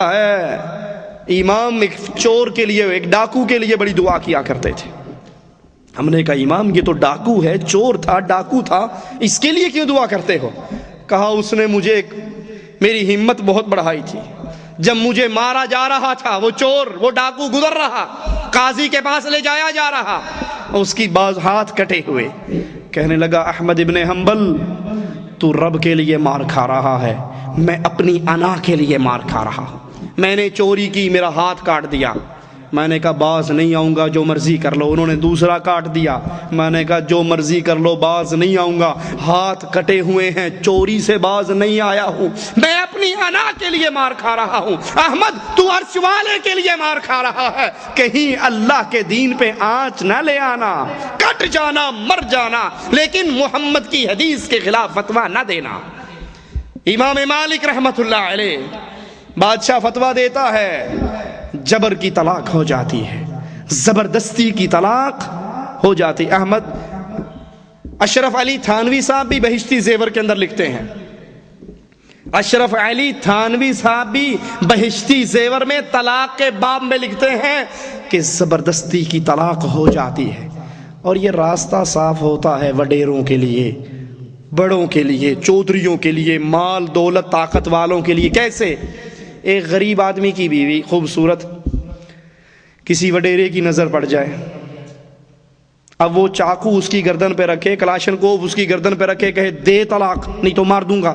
امام ایک چور کے لیے، ایک ڈاکو کے لیے بڑی دعا کیا کرتے تھے۔ ہم نے کہا امام یہ تو ڈاکو ہے، چور تھا، ڈاکو تھا، اس کے لیے کیوں دعا کرتے ہو؟ کہا اس نے مجھے میری ہمت بہت بڑھائی تھی، جب مجھے مارا جا رہا تھا، وہ چور، وہ ڈاکو گزر رہا، قاضی کے پاس لے جایا جا رہا، اس کی بعض ہاتھ کٹے ہوئے، کہنے لگا احمد ابن حنبل تو رب کے لیے مار کھا رہا ہے، میں اپنی انا کے لیے مار کھا رہا ہوں، میں نے چوری کی، میرا ہاتھ کاٹ دیا۔ میں نے کہا باز نہیں آؤں گا، جو مرضی کر لو۔ انہوں نے دوسرا کاٹ دیا، میں نے کہا جو مرضی کر لو، باز نہیں آؤں گا، ہاتھ کٹے ہوئے ہیں، چوری سے باز نہیں آیا ہوں، میں اپنی انا کے لیے مار کھا رہا ہوں۔ احمد تو عرش والے کے لیے مار کھا رہا ہے، کہیں اللہ کے دین پہ آنچ نہ لے آنا، کٹ جانا، مر جانا، لیکن محمد کی حدیث کے خلاف فتویٰ نہ دینا۔ امام مالک رحمت اللہ علیہ، بادشاہ فتویٰ دیتا ہے جبر کی طلاق ہو جاتی ہے، زبردستی کی طلاق ہو جاتی۔ احمد اشرف علی تھانوی صاحب بھی بہشتی زیور کے اندر لکھتے ہیں، اشرف علی تھانوی صاحب بھی بہشتی زیور میں طلاق کے باب میں لکھتے ہیں کہ زبردستی کی طلاق ہو جاتی ہے، اور یہ راستہ صاف ہوتا ہے وڈیروں کے لیے، بڑوں کے لیے، چودھریوں کے لیے، مال دولت طاقت والوں کے لیے۔ کیسے؟ ایک غریب آدمی کی بیوی خوبصورت کسی وڈیرے کی نظر پڑ جائے، اب وہ چاقو اس کی گردن پہ رکھے، کلاشن کوف اس کی گردن پہ رکھے، کہے دے طلاق نہیں تو مار دوں گا۔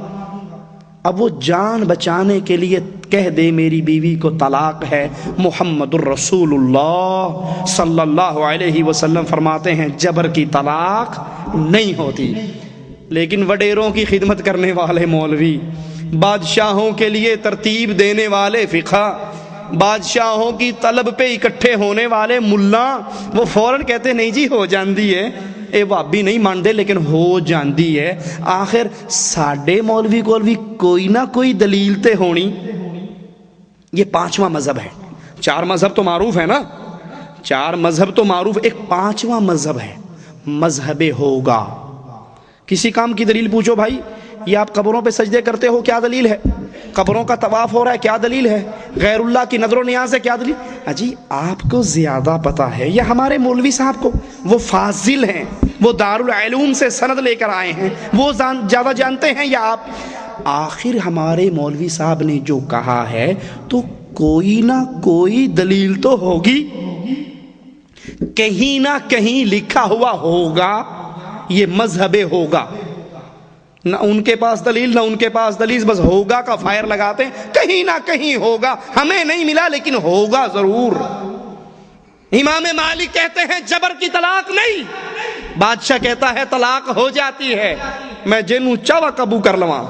اب وہ جان بچانے کے لیے کہہ دے میری بیوی کو طلاق ہے۔ محمد الرسول اللہ صلی اللہ علیہ وسلم فرماتے ہیں جبر کی طلاق نہیں ہوتی۔ لیکن وڈیروں کی خدمت کرنے والے مولوی، بادشاہوں کے لیے ترتیب دینے والے فقہ، بادشاہوں کی طلب پہ اکٹھے ہونے والے ملا، وہ فوراً کہتے نہیں جی ہو جاندی ہے، اے بابی نہیں مانتے لیکن ہو جاندی ہے۔ آخر ساڈے مولوی کول بھی کوئی نہ کوئی دلیل تے ہونی۔ یہ پانچواں مذہب ہے، چار مذہب تو معروف ہے نا، چار مذہب تو معروف، ایک پانچواں مذہب ہے، مذہب ہوگا۔ کسی کام کی دلیل پوچھو بھائی، یہ آپ قبروں پہ سجدے کرتے ہو، کیا دلیل ہے؟ قبروں کا طواف ہو رہا ہے، کیا دلیل ہے؟ غیر اللہ کی نظر و نیاز ہے، کیا دلیل؟ اجی آپ کو زیادہ پتا ہے یا ہمارے مولوی صاحب کو؟ وہ فاضل ہیں، وہ دارالعلوم سے سند لے کر آئے ہیں، وہ زیادہ جانتے ہیں یا آپ؟ آخر ہمارے مولوی صاحب نے جو کہا ہے تو کوئی نہ کوئی دلیل تو ہوگی، کہیں نہ کہیں لکھا ہوا ہوگا، یہ مذہب ہوگا۔ نہ ان کے پاس دلیل نہ ان کے پاس دلیل، بس ہوگا کا فائر لگاتے ہیں، کہیں نہ کہیں ہوگا، ہمیں نہیں ملا لیکن ہوگا ضرور۔ امام مالک کہتے ہیں جبر کی طلاق نہیں، بادشاہ کہتا ہے طلاق ہو جاتی ہے، میں جنوں چاوا قبو کر لواں۔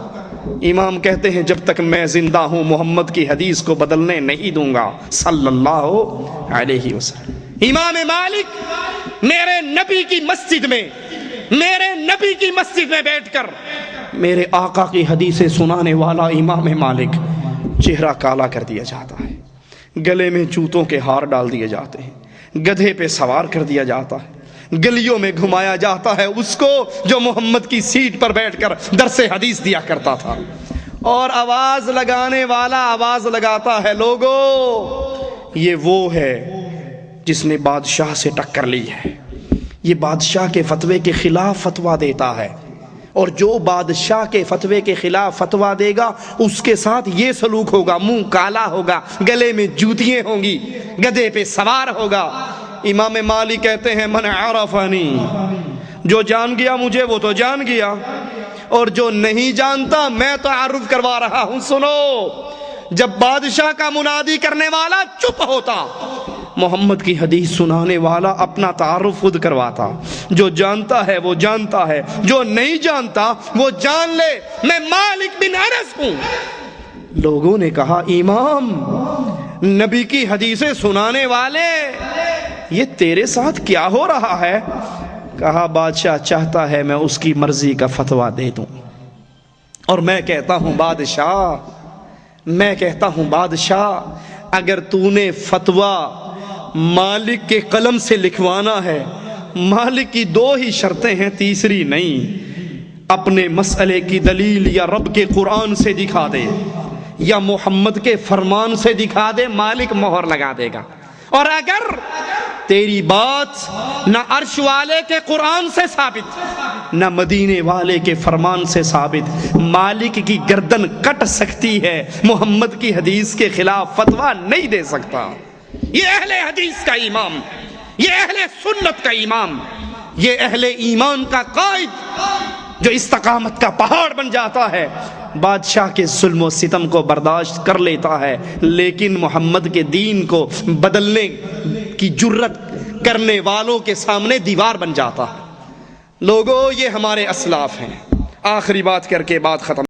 امام کہتے ہیں جب تک میں زندہ ہوں محمد کی حدیث کو بدلنے نہیں دوں گا صلی اللہ علیہ وسلم۔ امام مالک میرے نبی کی مسجد میں، میرے نبی کی مسجد میں بیٹھ کر میرے آقا کی حدیثیں سنانے والا امام مالک، چہرہ کالا کر دیا جاتا ہے، گلے میں جوتوں کے ہار ڈال دیے جاتے ہیں، گدھے پہ سوار کر دیا جاتا ہے، گلیوں میں گھمایا جاتا ہے اس کو جو محمد کی سیٹ پر بیٹھ کر درس حدیث دیا کرتا تھا، اور آواز لگانے والا آواز لگاتا ہے لوگو یہ وہ ہے جس نے بادشاہ سے ٹکر لی ہے، یہ بادشاہ کے فتوے کے خلاف فتویٰ دیتا ہے، اور جو بادشاہ کے فتوے کے خلاف فتویٰ دے گا اس کے ساتھ یہ سلوک ہوگا، منہ کالا ہوگا، گلے میں جوتیاں ہوں گی، گدھے پہ سوار ہوگا۔ امام مالک کہتے ہیں من عرفنی، جو جان گیا مجھے وہ تو جان گیا، اور جو نہیں جانتا میں تعارف کروا رہا ہوں۔ سنو، جب بادشاہ کا منادی کرنے والا چپ ہوتا، محمد کی حدیث سنانے والا اپنا تعارف خود کرواتا، جو جانتا ہے وہ جانتا ہے، جو نہیں جانتا وہ جان لے میں مالک بن انس ہوں۔ لوگوں نے کہا امام نبی کی حدیثیں سنانے والے یہ تیرے ساتھ کیا ہو رہا ہے؟ کہا بادشاہ چاہتا ہے میں اس کی مرضی کا فتویٰ دے دوں، اور میں کہتا ہوں بادشاہ اگر تو نے فتویٰ مالک کے قلم سے لکھوانا ہے، مالک کی دو ہی شرطیں ہیں، تیسری نہیں، اپنے مسئلے کی دلیل یا رب کے قرآن سے دکھا دے، یا محمد کے فرمان سے دکھا دے، مالک مہر لگا دے گا۔ اور اگر تیری بات نہ عرش والے کے قرآن سے ثابت نہ مدینے والے کے فرمان سے ثابت، مالک کی گردن کٹ سکتی ہے، محمد کی حدیث کے خلاف فتویٰ نہیں دے سکتا۔ یہ اہل حدیث کا امام، یہ اہل سنت کا امام، یہ اہل ایمان کا قائد جو استقامت کا پہاڑ بن جاتا ہے، بادشاہ کے ظلم و ستم کو برداشت کر لیتا ہے، لیکن محمد کے دین کو بدلنے کی جرت کرنے والوں کے سامنے دیوار بن جاتا ہے۔ لوگوں، یہ ہمارے اسلاف ہیں۔ آخری بات کر کے بات ختم۔